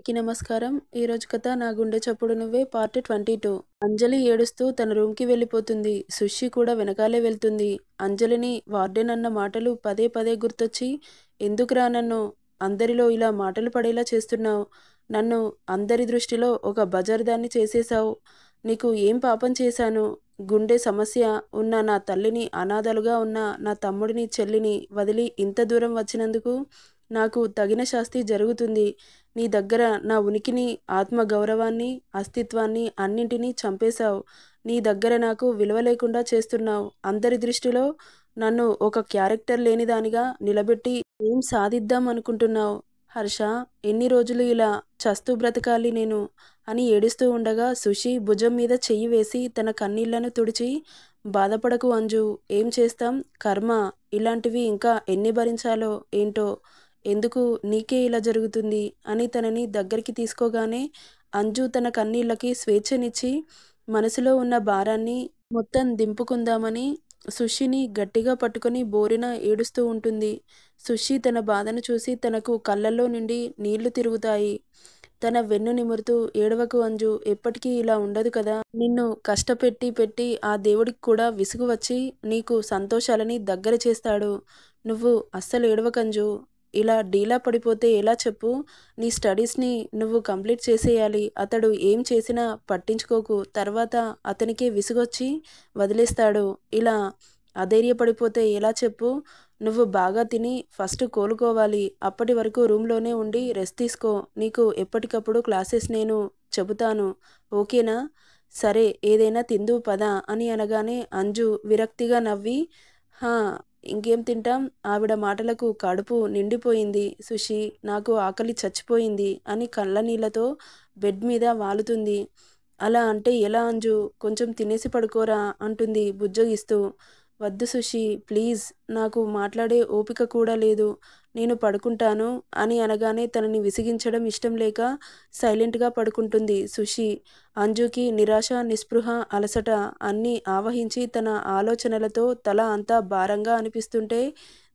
అందరికీ నమస్కారం. ఈరోజు కథ నా గుండె చప్పుడు నువ్వే పార్ట్ 22. అంజలి ఏడుస్తూ తన రూమ్‌కి వెళ్ళిపోతుంది. సుషి కూడా వెనకాలే వెళ్తుంది. అంజలిని వార్డెన్ అన్న మాటలు పదే పదే గుర్తొచ్చి, ఎందుకురా నన్ను అందరిలో ఇలా మాటలు పడేలా చేస్తున్నావు? నన్ను అందరి దృష్టిలో ఒక బజార్దాన్ని చేసేశావు. నీకు ఏం పాపం చేశాను? గుండె సమస్య ఉన్న నా తల్లిని, అనాథలుగా ఉన్న నా తమ్ముడిని, చెల్లిని వదిలి ఇంత దూరం వచ్చినందుకు నాకు తగిన శాస్తి జరుగుతుంది. నీ దగ్గర నా ఉనికిని, ఆత్మగౌరవాన్ని, అస్తిత్వాన్ని అన్నింటినీ చంపేశావు. నీ దగ్గర నాకు విలువ లేకుండా చేస్తున్నావు. అందరి దృష్టిలో నన్ను ఒక క్యారెక్టర్ లేనిదానిగా నిలబెట్టి ఏం సాధిద్దాం అనుకుంటున్నావు? హర్ష, ఎన్ని రోజులు ఇలా చస్తూ బ్రతకాలి నేను అని ఏడుస్తూ ఉండగా సుషి భుజం మీద చెయ్యి వేసి తన కన్నీళ్లను తుడిచి, బాధపడకు అంజు, ఏం చేస్తాం, కర్మ, ఇలాంటివి ఇంకా ఎన్ని భరించాలో ఏంటో, ఎందుకు నీకే ఇలా జరుగుతుంది అని తనని దగ్గరికి తీసుకోగానే అంజు తన కన్నీళ్ళకి స్వేచ్ఛనిచ్చి మనసులో ఉన్న భారాన్ని మొత్తం దింపుకుందామని సుషిని గట్టిగా పట్టుకొని బోరిన ఏడుస్తూ ఉంటుంది. సుషి తన బాధను చూసి తనకు కళ్ళల్లో నుండి నీళ్లు తిరుగుతాయి. తన వెన్ను నిమురుతూ, ఏడవకు అంజు, ఎప్పటికీ ఇలా ఉండదు కదా. నిన్ను కష్టపెట్టి పెట్టి ఆ దేవుడికి కూడా విసుగు వచ్చి నీకు సంతోషాలని దగ్గర చేస్తాడు. నువ్వు అస్సలు ఏడవకంజు. ఇలా డీలా పడిపోతే ఎలా చెప్పు? నీ స్టడీస్ని నువ్వు కంప్లీట్ చేసేయాలి. అతడు ఏం చేసినా పట్టించుకోకు. తర్వాత అతనికే విసుగొచ్చి వదిలేస్తాడు. ఇలా అధైర్యపడిపోతే ఎలా చెప్పు? నువ్వు బాగా తిని ఫస్ట్ కోలుకోవాలి. అప్పటి వరకు రూమ్లోనే ఉండి రెస్ట్ తీసుకో. నీకు ఎప్పటికప్పుడు క్లాసెస్ నేను చెబుతాను. ఓకేనా? సరే, ఏదైనా తిందువు పద అని అనగానే అంజు విరక్తిగా నవ్వి, హా, ఇంకేం తింటాం, ఆవిడ మాటలకు కడుపు నిండిపోయింది సుషి, నాకు ఆకలి చచ్చిపోయింది అని కళ్ళనీళ్లతో బెడ్ మీద వాలుతుంది. అలా అంటే ఎలా అంజు, కొంచెం తినేసి పడుకోరా అంటుంది బుజ్జగిస్తూ. వద్దు సుషి, ప్లీజ్, నాకు మాట్లాడే ఓపిక కూడా లేదు, నేను పడుకుంటాను అని అనగానే తనని విసిగించడం ఇష్టం లేక సైలెంట్గా పడుకుంటుంది సుషి. అంజుకి నిరాశ, నిస్పృహ, అలసట అన్నీ ఆవహించి తన ఆలోచనలతో తల అంతా భారంగా అనిపిస్తుంటే,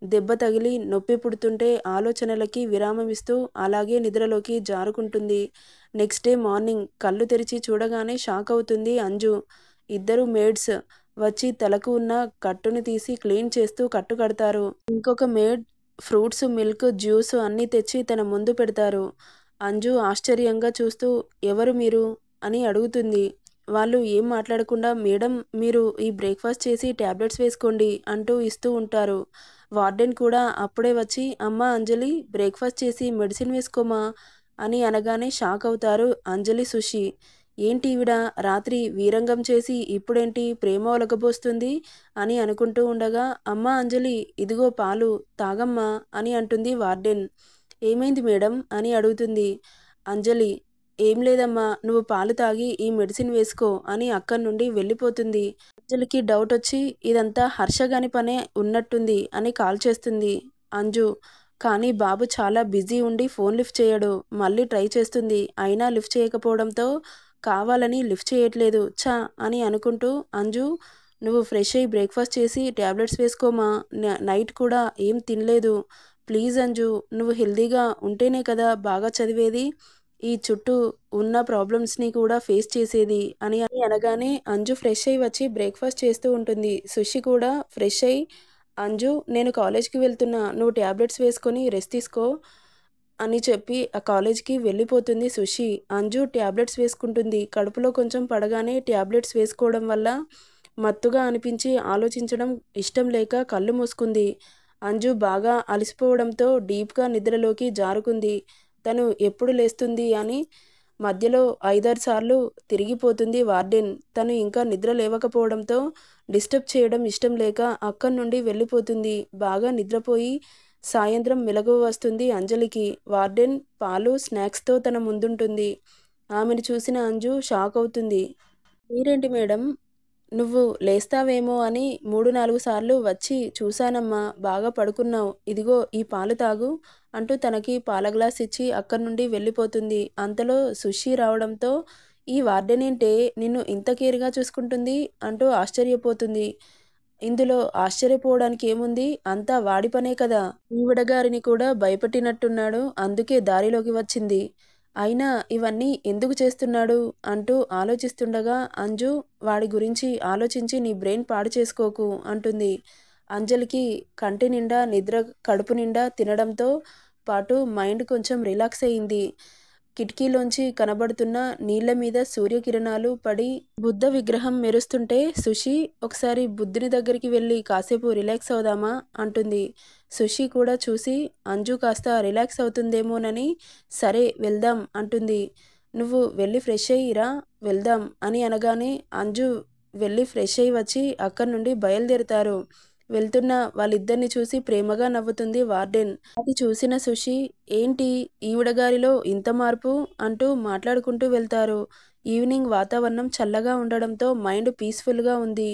దెబ్బ తగిలి నొప్పి పుడుతుంటే ఆలోచనలకి విరామమిస్తూ అలాగే నిద్రలోకి జారుకుంటుంది. నెక్స్ట్ డే మార్నింగ్ కళ్ళు తెరిచి చూడగానే షాక్ అవుతుంది అంజు. ఇద్దరు మేడ్స్ వచ్చి తలకు ఉన్న కట్టుని తీసి క్లీన్ చేస్తూ కట్టు కడతారు. ఇంకొక మేడ్ ఫ్రూట్స్, మిల్క్, జ్యూస్ అన్నీ తెచ్చి తన ముందు పెడతారు. అంజు ఆశ్చర్యంగా చూస్తూ, ఎవరు మీరు అని అడుగుతుంది. వాళ్ళు ఏం మాట్లాడకుండా, మేడం మీరు ఈ బ్రేక్ఫాస్ట్ చేసి ట్యాబ్లెట్స్ వేసుకోండి అంటూ ఇస్తూ ఉంటారు. వార్డెన్ కూడా అప్పుడే వచ్చి, అమ్మా అంజలి, బ్రేక్ఫాస్ట్ చేసి మెడిసిన్ వేసుకోమా అని అనగానే షాక్ అవుతారు అంజలి, సుషి. ఏంటి ఈవిడ రాత్రి వీరంగం చేసి ఇప్పుడేంటి ప్రేమ ఒలకబోస్తుంది అని అనుకుంటూ ఉండగా, అమ్మా అంజలి, ఇదిగో పాలు తాగమ్మా అని అంటుంది వార్డెన్. ఏమైంది మేడం అని అడుగుతుంది అంజలి. ఏం లేదమ్మా, నువ్వు పాలు తాగి ఈ మెడిసిన్ వేసుకో అని అక్కడి నుండి వెళ్ళిపోతుంది. అంజలికి డౌట్ వచ్చి ఇదంతా హర్షగాని పనే ఉన్నట్టుంది అని కాల్ చేస్తుంది అంజు. కానీ బాబు చాలా బిజీ ఉండి ఫోన్ లిఫ్ట్ చేయడు. మళ్ళీ ట్రై చేస్తుంది, అయినా లిఫ్ట్ చేయకపోవడంతో కావాలని లిఫ్ట్ చేయట్లేదు ఛా అని అనుకుంటూ, అంజు, నువ్వు ఫ్రెష్ అయ్యి బ్రేక్ఫాస్ట్ చేసి ట్యాబ్లెట్స్ వేసుకోమా, నైట్ కూడా ఏం తినలేదు, ప్లీజ్ అంజు, నువ్వు హెల్దీగా ఉంటేనే కదా బాగా చదివేది, ఈ చుట్టూ ఉన్న ప్రాబ్లమ్స్ని కూడా ఫేస్ చేసేది అని అనగానే అంజు ఫ్రెష్ అయ్యి వచ్చి బ్రేక్ఫాస్ట్ చేస్తూ ఉంటుంది. సుషి కూడా ఫ్రెష్ అయ్యి, అంజు, నేను కాలేజ్కి వెళ్తున్నా, నువ్వు ట్యాబ్లెట్స్ వేసుకొని రెస్ట్ తీసుకో అని చెప్పి ఆ కాలేజ్కి వెళ్ళిపోతుంది సుషి. అంజు ట్యాబ్లెట్స్ వేసుకుంటుంది. కడుపులో కొంచెం పడగానే ట్యాబ్లెట్స్ వేసుకోవడం వల్ల మత్తుగా అనిపించి ఆలోచించడం ఇష్టం లేక కళ్ళు మూసుకుంది. అంజు బాగా అలసిపోవడంతో డీప్గా నిద్రలోకి జారుకుంది. తను ఎప్పుడు లేస్తుంది అని మధ్యలో 5-6 సార్లు తిరిగిపోతుంది వార్డెన్. తను ఇంకా నిద్ర లేవకపోవడంతో డిస్టర్బ్ చేయడం ఇష్టం లేక అక్కడి నుండి వెళ్ళిపోతుంది. బాగా నిద్రపోయి సాయంత్రం మెలకువ వస్తుంది అంజలికి. వార్డెన్ పాలు, స్నాక్స్తో తన ముందుంటుంది. ఆమెను చూసిన అంజు షాక్ అవుతుంది. మీరేంటి మేడం, నువ్వు లేస్తావేమో అని 3-4 సార్లు వచ్చి చూశానమ్మా, బాగా పడుకున్నావు, ఇదిగో ఈ పాలు తాగు అంటూ తనకి పాల గ్లాస్ ఇచ్చి అక్కడి నుండి వెళ్ళిపోతుంది. అంతలో సుషి రావడంతో, ఈ వార్డెన్ ఏంటే నిన్ను ఇంత కేర్గా చూసుకుంటుంది అంటూ ఆశ్చర్యపోతుంది. ఇందులో ఆశ్చర్యపోవడానికి ఏముంది, అంతా వాడి పనే కదా, ఈవిడ గారిని కూడా భయపెట్టినట్టున్నాడు, అందుకే దారిలోకి వచ్చింది అయినా ఇవన్నీ ఎందుకు చేస్తున్నాడు అంటూ ఆలోచిస్తుండగా అంజు వాడి గురించి ఆలోచించి నీ బ్రెయిన్ పాడు చేసుకోకు అంటుంది. అంజలికి కంటి నిండా నిద్ర, కడుపు నిండా తినడంతో పాటు మైండ్ కొంచెం రిలాక్స్ అయింది. కిటికీలోంచి కనబడుతున్న నీళ్ల మీద సూర్యకిరణాలు పడి బుద్ధ విగ్రహం మెరుస్తుంటే సుషి ఒకసారి బుద్ధుని దగ్గరికి వెళ్ళి కాసేపు రిలాక్స్ అవుదామా అంటుంది. సుషి కూడా చూసి అంజు కాస్త రిలాక్స్ అవుతుందేమోనని సరే వెళ్దాం అంటుంది. నువ్వు వెళ్ళి ఫ్రెష్ అయ్యిరా వెళ్దాం అని అనగానే అంజు వెళ్ళి ఫ్రెష్ అయ్యి వచ్చి అక్కడి నుండి బయలుదేరుతారు. వెళ్తున్న వాళ్ళిద్దరిని చూసి ప్రేమగా నవ్వుతుంది వార్డెన్. అది చూసిన సుషి ఏంటి ఈవిడగారిలో ఇంత మార్పు అంటూ మాట్లాడుకుంటూ వెళ్తారు. ఈవినింగ్ వాతావరణం చల్లగా ఉండడంతో మైండ్ పీస్ఫుల్గా ఉంది.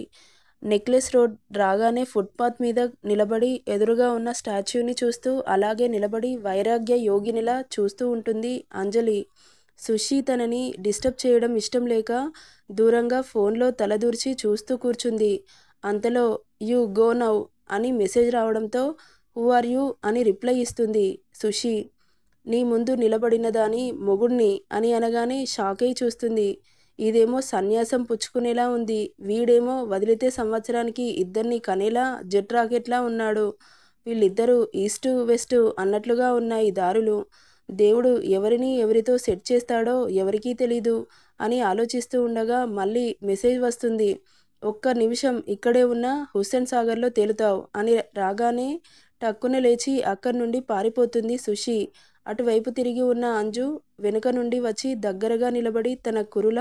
నెక్లెస్ రోడ్ రాగానే ఫుట్పాత్ మీద నిలబడి ఎదురుగా ఉన్న స్టాచ్యూని చూస్తూ అలాగే నిలబడి వైరాగ్య యోగినిలా చూస్తూ ఉంటుంది అంజలి. సుషి తనని డిస్టర్బ్ చేయడం ఇష్టం లేక దూరంగా ఫోన్లో తలదూర్చి చూస్తూ కూర్చుంది. అంతలో యూ గో నౌ అని మెసేజ్ రావడంతో హూ ఆర్ యూ అని రిప్లై ఇస్తుంది సుషి. నీ ముందు నిలబడిన దాని మొగుణ్ణి అని అనగానే షాక్ అయి చూస్తుంది. ఇదేమో సన్యాసం పుచ్చుకునేలా ఉంది. వీడేమో వదిలితే సంవత్సరానికి ఇద్దరిని కనేలా జెట్ రాకెట్లా ఉన్నాడు. వీళ్ళిద్దరూ ఈస్టు వెస్ట్ అన్నట్లుగా ఉన్నాయి దారులు. దేవుడు ఎవరిని ఎవరితో సెట్ చేస్తాడో ఎవరికీ తెలీదు అని ఆలోచిస్తూ ఉండగా మళ్ళీ మెసేజ్ వస్తుంది. ఒక్క నిమిషం ఇక్కడే ఉన్న హుస్సేన్ సాగర్లో తేలుతావు అని రాగానే టక్కున లేచి అక్కడి నుండి పారిపోతుంది సుషి. అటువైపు తిరిగి ఉన్న అంజు వెనుక నుండి వచ్చి దగ్గరగా నిలబడి తన కురుల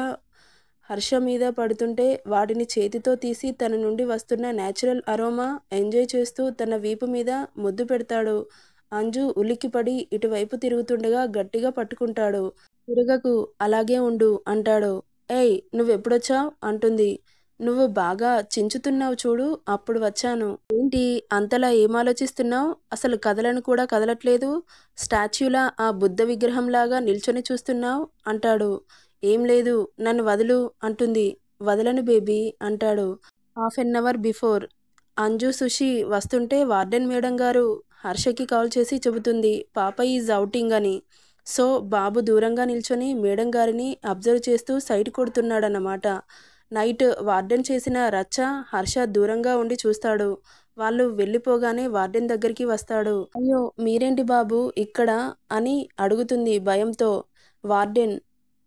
హర్ష మీద పడుతుంటే వాటిని చేతితో తీసి తన నుండి వస్తున్న న్యాచురల్ అరోమా ఎంజాయ్ చేస్తూ తన వీపు మీద ముద్దు పెడతాడు. అంజు ఉలిక్కిపడి ఇటువైపు తిరుగుతుండగా గట్టిగా పట్టుకుంటాడు. తిరగకు అలాగే ఉండు అంటాడు. ఏయ్ నువ్వెప్పుడొచ్చావ్ అంటుంది. నువ్వు బాగా చించుతున్నావు చూడు అప్పుడు వచ్చాను. ఏంటి అంతలా ఏం ఆలోచిస్తున్నావు? అసలు కదలను కూడా కదలట్లేదు. స్టాచ్యూలా ఆ బుద్ధ విగ్రహంలాగా నిల్చొని చూస్తున్నావు అంటాడు. ఏం లేదు నన్ను వదులు అంటుంది. వదలను బేబీ అంటాడు. Half an hour before Anju Sushi వస్తుంటే వార్డెన్ మేడం గారు హర్షకి కాల్ చేసి చెబుతుంది పాప ఈజ్ అవుటింగ్ అని. సో బాబు దూరంగా నిల్చొని మేడం గారిని అబ్జర్వ్ చేస్తూ సైట్ కొడుతున్నాడన్నమాట. నైట్ వార్డెన్ చేసిన రచ్చ హర్ష దూరంగా ఉండి చూస్తాడు. వాళ్ళు వెళ్ళిపోగానే వార్డెన్ దగ్గరికి వస్తాడు. అయ్యో మీరేంటి బాబు ఇక్కడ అని అడుగుతుంది భయంతో. వార్డెన్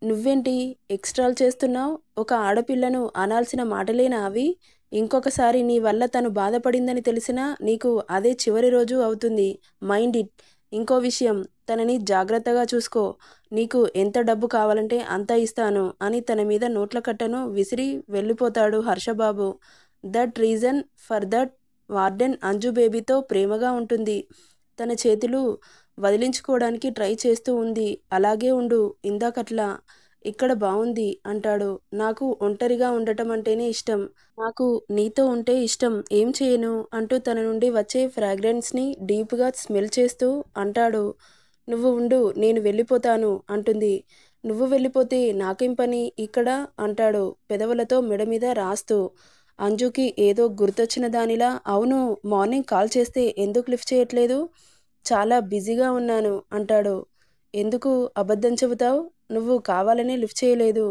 నువ్వేంటి ఎక్స్ట్రాలు చేస్తున్నావు? ఒక ఆడపిల్లను అనాల్సిన మాటలేనా అవి? ఇంకొకసారి నీ వల్ల తను బాధపడిందని తెలిసినా నీకు అదే చివరి రోజు అవుతుంది. Mind it. ఇంకో విషయం తనని జాగ్రత్తగా చూసుకో. నీకు ఎంత డబ్బు కావాలంటే అంత ఇస్తాను అని తన మీద నోట్ల కట్టను విసిరి వెళ్ళిపోతాడు Harshababu. That reason for that warden Anju బేబీతో ప్రేమగా ఉంటుంది. తన చేతులు వదిలించుకోవడానికి ట్రై చేస్తూ ఉంది. అలాగే ఉండు ఇందాకట్లా. ఇక్కడ బావుంది అంటాడు. నాకు ఒంటరిగా ఉండటం అంటేనే ఇష్టం. నాకు నీతో ఉంటే ఇష్టం. ఏం చేయను అంటూ తన నుండి వచ్చే ఫ్రాగ్రెన్స్ని డీప్గా స్మెల్ చేస్తూ అంటాడు. నువ్వు ఉండు నేను వెళ్ళిపోతాను అంటుంది. నువ్వు వెళ్ళిపోతే నాకేం పని ఇక్కడ అంటాడు పెదవులతో మెడ మీద రాస్తూ. అంజుకి ఏదో గుర్తొచ్చిన దానిలా అవును మార్నింగ్ కాల్ చేస్తే ఎందుకు లిఫ్ట్ చేయట్లేదు? చాలా బిజీగా ఉన్నాను అంటాడు. ఎందుకు అబద్ధం చెబుతావు? నువ్వు కావాలనే లిఫ్ట్ చేయలేదు.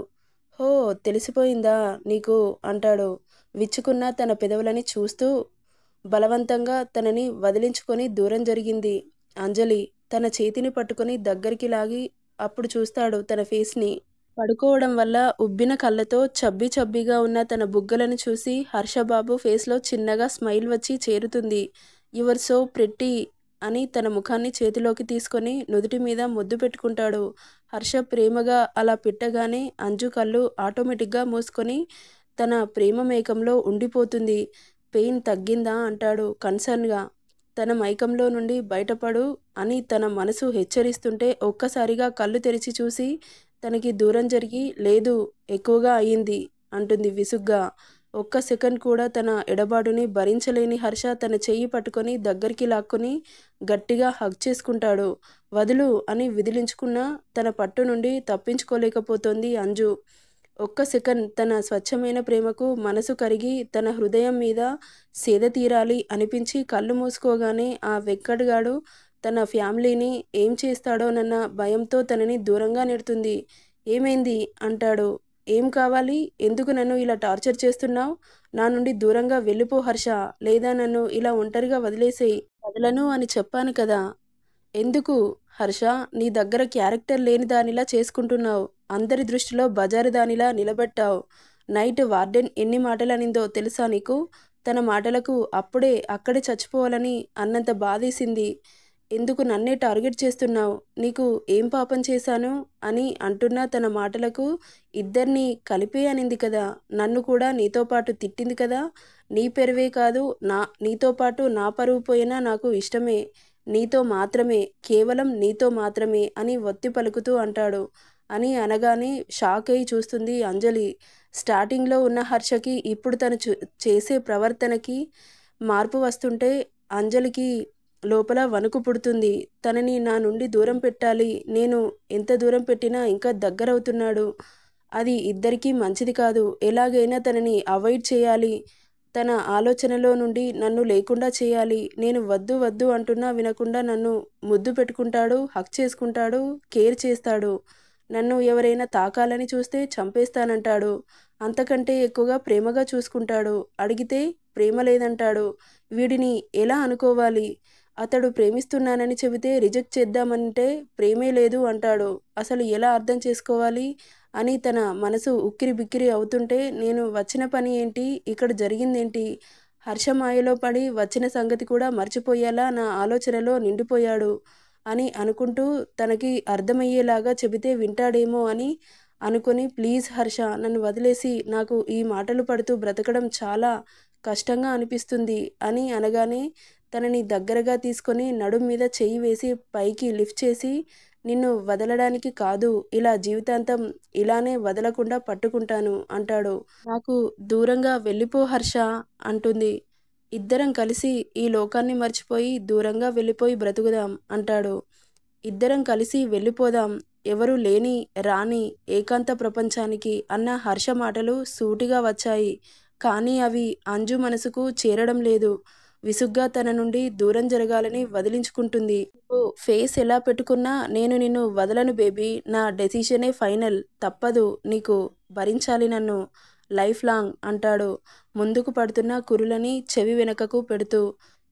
హో తెలిసిపోయిందా నీకు అంటాడు విచ్చుకున్న తన పెదవులని చూస్తూ. బలవంతంగా తనని వదిలించుకొని దూరం జరిగింది అంజలి. తన చేతిని పట్టుకొని దగ్గరికి లాగి అప్పుడు చూస్తాడు తన ఫేస్ని. పడుకోవడం వల్ల ఉబ్బిన కళ్ళతో చబ్బీ చబ్బీగా ఉన్న తన బుగ్గలను చూసి హర్షబాబు ఫేస్లో చిన్నగా స్మైల్ వచ్చి చేరుతుంది. యువర్ సో ప్రెట్టి అని తన ముఖాన్ని చేతిలోకి తీసుకొని నుదుటి మీద ముద్దు పెట్టుకుంటాడు. హర్ష ప్రేమగా అలా పెట్టగానే అంజు కళ్ళు ఆటోమేటిక్గా మూసుకొని తన ప్రేమ మేకంలో ఉండిపోతుంది. పెయిన్ తగ్గిందా అంటాడు కన్సర్న్గా. తన మైకంలో నుండి బయటపడు అని తన మనసు హెచ్చరిస్తుంటే ఒక్కసారిగా కళ్ళు తెరిచి చూసి తనకి దూరం జరిగి లేదు ఎక్కువగా అయ్యింది అంటుంది విసుగ్గా. ఒక్క సెకండ్ కూడా తన ఎడబాటుని భరించలేని హర్ష తన చెయ్యి పట్టుకొని దగ్గరికి లాక్కొని గట్టిగా హగ్ చేసుకుంటాడు. వదులు అని విదిలించుకున్న తన పట్టు నుండి తప్పించుకోలేకపోతోంది అంజు. ఒక్క సెకండ్ తన స్వచ్ఛమైన ప్రేమకు మనసు కరిగి తన హృదయం మీద సేద తీరాలి అనిపించి కళ్ళు మూసుకోగానే ఆ వెక్కడిగాడు తన ఫ్యామిలీని ఏం చేస్తాడోనన్న భయంతో తనని దూరంగా నెడుతుంది. ఏమైంది అంటాడు. ఏం కావాలి? ఎందుకు నన్ను ఇలా టార్చర్ చేస్తున్నావు? నా నుండి దూరంగా వెళ్ళిపో హర్ష, లేదా నన్ను ఇలా ఒంటరిగా వదిలేసేయ్. వదలను అని చెప్పాను కదా. ఎందుకు హర్ష నీ దగ్గర క్యారెక్టర్ లేని దానిలా చేసుకుంటున్నావు? అందరి దృష్టిలో బజారు దానిలా నిలబెట్టావు. నైట్ వార్డెన్ ఎన్ని మాటలనిందో తెలుసా నీకు? తన మాటలకు అప్పుడే అక్కడే చచ్చిపోవాలని అన్నంత బాధేసింది. ఎందుకు నన్నే టార్గెట్ చేస్తున్నావు? నీకు ఏం పాపం చేశాను అని అంటున్నా తన మాటలకు ఇద్దరిని కలిపే అనింది కదా. నన్ను కూడా నీతో పాటు తిట్టింది కదా. నీ పెరువే కాదు, నీతో పాటు నా పరువు పోయినా నాకు ఇష్టమే. నీతో మాత్రమే, కేవలం నీతో మాత్రమే అని ఒత్తి పలుకుతూ అంటాడు. అని అనగానే షాక్ అయి చూస్తుంది అంజలి. స్టార్టింగ్లో ఉన్న హర్షకి ఇప్పుడు తను చేసే ప్రవర్తనకి మార్పు వస్తుంటే అంజలికి లోపల వణుకు పుడుతుంది. తనని నా నుండి దూరం పెట్టాలి, నేను ఎంత దూరం పెట్టినా ఇంకా దగ్గరవుతున్నాడు. అది ఇద్దరికీ మంచిది కాదు. ఎలాగైనా తనని అవాయిడ్ చేయాలి. తన ఆలోచనలో నుండి నన్ను లేకుండా చేయాలి. నేను వద్దు వద్దు అంటున్నా వినకుండా నన్ను ముద్దు పెట్టుకుంటాడు, హక్ చేసుకుంటాడు, కేర్ చేస్తాడు. నన్ను ఎవరైనా తాకాలని చూస్తే చంపేస్తానంటాడు. అంతకంటే ఎక్కువగా ప్రేమగా చూసుకుంటాడు. అడిగితే ప్రేమ లేదంటాడు. వీడిని ఎలా అనుకోవాలి? అతడు ప్రేమిస్తున్నానని చెబితే రిజెక్ట్ చేద్దామంటే ప్రేమే లేదు అంటాడు. అసలు ఎలా అర్థం చేసుకోవాలి అని తన మనసు ఉక్కిరి బిక్కిరి అవుతుంటే నేను వచ్చిన పని ఏంటి, ఇక్కడ జరిగిందేంటి? హర్ష మాయలో పడి వచ్చిన సంగతి కూడా మర్చిపోయేలా నా ఆలోచనలో నిండిపోయాడు అని అనుకుంటూ తనకి అర్థమయ్యేలాగా చెబితే వింటాడేమో అని అనుకొని ప్లీజ్ హర్ష నన్ను వదిలేసి, నాకు ఈ మాటలు పడుతూ బ్రతకడం చాలా కష్టంగా అనిపిస్తుంది అని అనగానే తనని దగ్గరగా తీసుకొని నడుం మీద చెయ్యి వేసి పైకి లిఫ్ట్ చేసి, నిన్ను వదలడానికి కాదు, ఇలా జీవితాంతం ఇలానే వదలకుండా పట్టుకుంటాను అంటాడు. నాకు దూరంగా వెళ్ళిపో హర్ష అంటుంది. ఇద్దరం కలిసి ఈ లోకాన్ని మర్చిపోయి దూరంగా వెళ్ళిపోయి బ్రతుకుదాం అంటాడు. ఇద్దరం కలిసి వెళ్ళిపోదాం, ఎవరు లేని రాని ఏకాంత ప్రపంచానికి అన్న హర్ష మాటలు సూటిగా వచ్చాయి. కానీ అవి అంజు మనసుకు చేరడం లేదు. విసుగ్గా తన నుండి దూరం జరగాలని వదిలించుకుంటుంది. నువ్వు ఫేస్ ఎలా పెట్టుకున్నా నేను నిన్ను వదలను బేబీ. నా డెసిషనే ఫైనల్. తప్పదు నీకు, భరించాలి నన్ను లైఫ్ లాంగ్ అంటాడు. ముందుకు పడుతున్న కురులని చెవి వెనకకు పెడుతూ.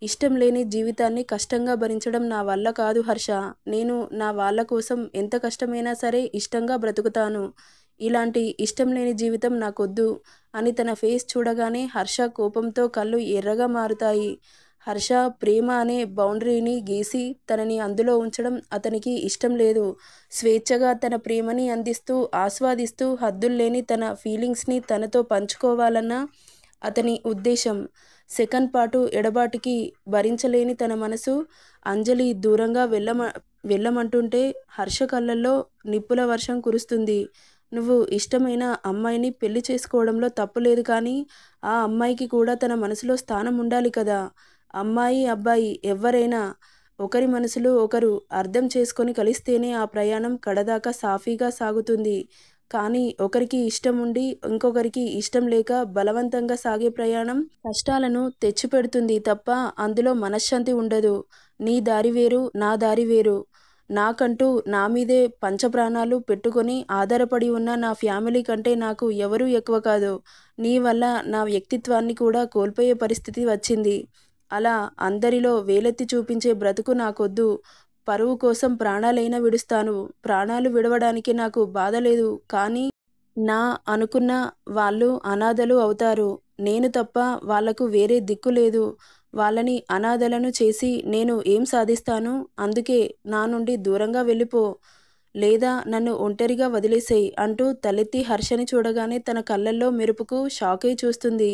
ఇష్టం లేని జీవితాన్ని కష్టంగా భరించడం నా వల్ల కాదు హర్ష. నేను నా వాళ్ళ కోసం ఎంత కష్టమైనా సరే ఇష్టంగా బ్రతుకుతాను. ఇలాంటి ఇష్టం లేని జీవితం నాకొద్దు అని తన ఫేస్ చూడగానే హర్ష కోపంతో కళ్ళు ఎర్రగా మారుతాయి. హర్ష ప్రేమ అనే బౌండరీని గీసి తనని అందులో ఉంచడం అతనికి ఇష్టం లేదు. స్వేచ్ఛగా తన ప్రేమని అందిస్తూ ఆస్వాదిస్తూ హద్దుల్లేని తన ఫీలింగ్స్ని తనతో పంచుకోవాలన్న అతని ఉద్దేశం. సెకండ్ పాటు ఎడబాటుకి భరించలేని తన మనసు అంజలి దూరంగా వెళ్ళమంటుంటే హర్ష కళ్ళల్లో నిప్పుల వర్షం కురుస్తుంది. నువ్వు ఇష్టమైన అమ్మాయిని పెళ్లి చేసుకోవడంలో తప్పులేదు, కానీ ఆ అమ్మాయికి కూడా తన మనసులో స్థానం ఉండాలి కదా. అమ్మాయి అబ్బాయి ఎవ్వరైనా ఒకరి మనసులు ఒకరు అర్థం చేసుకొని కలిస్తేనే ఆ ప్రయాణం కడదాకా సాఫీగా సాగుతుంది. కానీ ఒకరికి ఇష్టం ఉండి ఇంకొకరికి ఇష్టం లేక బలవంతంగా సాగే ప్రయాణం కష్టాలను తెచ్చిపెడుతుంది తప్ప అందులో మనశ్శాంతి ఉండదు. నీ దారి వేరు, నా దారి వేరు. నాకంటూ నా మీదే పంచప్రాణాలు పెట్టుకొని ఆధారపడి ఉన్న నా ఫ్యామిలీ కంటే నాకు ఎవరూ ఎక్కువ కాదు. నీ వల్ల నా వ్యక్తిత్వాన్ని కూడా కోల్పోయే పరిస్థితి వచ్చింది. అలా అందరిలో వేలెత్తి చూపించే బ్రతుకు నాకొద్దు. పరువు కోసం ప్రాణాలైనా విడుస్తాను. ప్రాణాలు విడవడానికి నాకు బాధ లేదు, కానీ నా అనుకున్న వాళ్ళు అనాథలు అవుతారు. నేను తప్ప వాళ్లకు వేరే దిక్కు లేదు. వాళ్ళని అనాథలను చేసి నేను ఏం సాధిస్తాను? అందుకే నా నుండి దూరంగా వెళ్ళిపో, లేదా నన్ను ఒంటరిగా వదిలేసేయ్ అంటూ తలెత్తి హర్షని చూడగానే తన కళ్ళల్లో మెరుపుకు షాకై చూస్తుంది.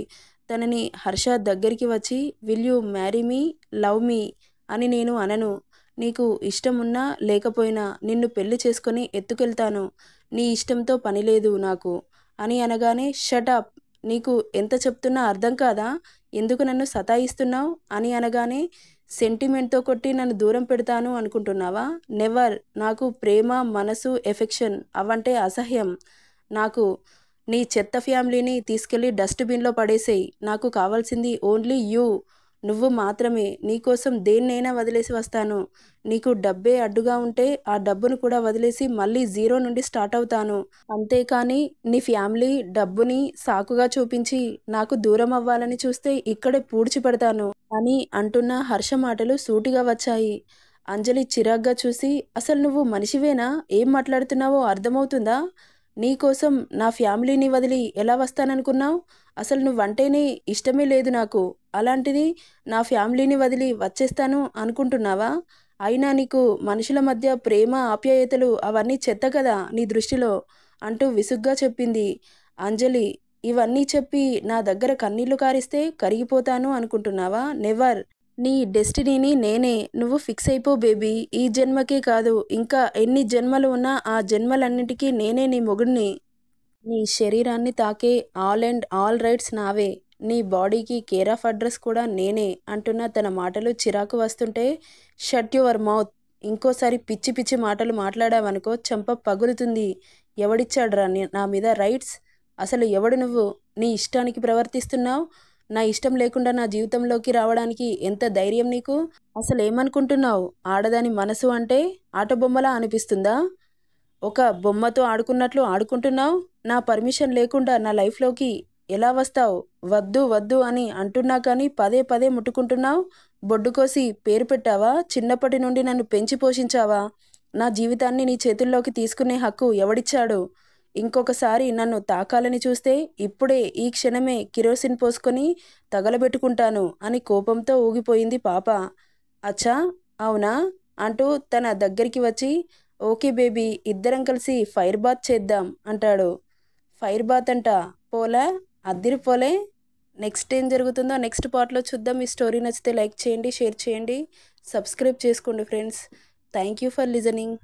తనని హర్ష దగ్గరికి వచ్చి will you marry me, love మీ అని నేను అనను. నీకు ఇష్టం ఉన్నా లేకపోయినా నిన్ను పెళ్లి చేసుకొని ఎత్తుకెళ్తాను. నీ ఇష్టంతో పనిలేదు నాకు అని అనగానే షట్ అప్, నీకు ఎంత చెప్తున్నా అర్థం కాదా? ఎందుకు నన్ను సతాయిస్తున్నావు అని అనగానే సెంటిమెంట్తో కొట్టి నన్ను దూరం పెడతాను అనుకుంటున్నావా? నెవర్. నాకు ప్రేమ, మనసు, ఎఫెక్షన్ అవంటే అసహ్యం. నాకు నీ చెత్త ఫ్యామిలీని తీసుకెళ్ళి డస్ట్బిన్లో పడేసేయ్. నాకు కావాల్సింది ఓన్లీ యూ. నువ్వు మాత్రమే. నీకోసం దేన్నైనా వదిలేసి వస్తాను. నీకు డబ్బే అడ్డుగా ఉంటే ఆ డబ్బును కూడా వదిలేసి మళ్ళీ జీరో నుండి స్టార్ట్ అవుతాను. అంతేకానీ నీ ఫ్యామిలీ డబ్బుని సాకుగా చూపించి నాకు దూరం అవ్వాలని చూస్తే ఇక్కడే పూడ్చిపెడతాను అని అంటున్న హర్ష మాటలు సూటిగా వచ్చాయి. అంజలి చిరాగ్గా చూసి, అసలు నువ్వు మనిషివేనా? ఏం మాట్లాడుతున్నావో అర్థమవుతుందా? నీకోసం నా ఫ్యామిలీని వదిలి ఎలా వస్తాననుకున్నావు? అసలు నువ్వంటేనే ఇష్టమే లేదు నాకు. అలాంటిది నా ఫ్యామిలీని వదిలి వచ్చేస్తాను అనుకుంటున్నావా? అయినా నీకు మనుషుల మధ్య ప్రేమ, ఆప్యాయతలు అవన్నీ చెత్త కదా నీ దృష్టిలో అంటూ విసుగ్గా చెప్పింది. అంజలి, ఇవన్నీ చెప్పి నా దగ్గర కన్నీళ్లు కారిస్తే కరిగిపోతాను అనుకుంటున్నావా? నెవర్. నీ డెస్టినీని నేనే. నువ్వు ఫిక్స్ అయిపో బేబీ. ఈ జన్మకే కాదు, ఇంకా ఎన్ని జన్మలు ఉన్నా ఆ జన్మలన్నిటికీ నేనే నీ మొగుడిని. నీ శరీరాన్ని తాకే ఆల్ అండ్ ఆల్ రైట్స్ నావే. నీ బాడీకి కేర్ ఆఫ్ అడ్రస్ కూడా నేనే అంటున్న తన మాటలు చిరాకు వస్తుంటే, షట్ యువర్ మౌత్. ఇంకోసారి పిచ్చి పిచ్చి మాటలు మాట్లాడావనుకో చెంప పగులుతుంది. ఎవడిచ్చాడురా నా మీద రైట్స్? అసలు ఎవడు నువ్వు? నీ ఇష్టానికి ప్రవర్తిస్తున్నావు. నా ఇష్టం లేకుండా నా జీవితంలోకి రావడానికి ఎంత ధైర్యం నీకు? అసలు ఏమనుకుంటున్నావు? ఆడదాని మనసు అంటే ఆటబొమ్మలా అనిపిస్తుందా? ఒక బొమ్మతో ఆడుకున్నట్లు ఆడుకుంటున్నావు. నా పర్మిషన్ లేకుండా నా లైఫ్లోకి ఎలా వస్తావు? వద్దు వద్దు అని అంటున్నా కానీ పదే పదే ముట్టుకుంటున్నావు. బొడ్డు కోసి పేరు పెట్టావా? చిన్నప్పటి నుండి నన్ను పెంచి పోషించావా? నా జీవితాన్ని నీ చేతుల్లోకి తీసుకునే హక్కు ఎవడిచ్చాడు? ఇంకొకసారి నన్ను తాకాలని చూస్తే ఇప్పుడే ఈ క్షణమే కిరోసిన్ పోసుకొని తగలబెట్టుకుంటాను అని కోపంతో ఊగిపోయింది పాప. అచ్చా, అవునా అంటూ తన దగ్గరికి వచ్చి, ఓకే బేబీ, ఇద్దరం కలిసి ఫైర్ బాత్ చేద్దాం అంటాడు. ఫైర్ బాత్ అంట, పోలే, అద్దిరిపోలే. నెక్స్ట్ ఏం జరుగుతుందో నెక్స్ట్ పార్ట్లో చూద్దాం. ఈ స్టోరీ నచ్చితే లైక్ చేయండి, షేర్ చేయండి, సబ్స్క్రైబ్ చేసుకోండి friends. Thank you for listening.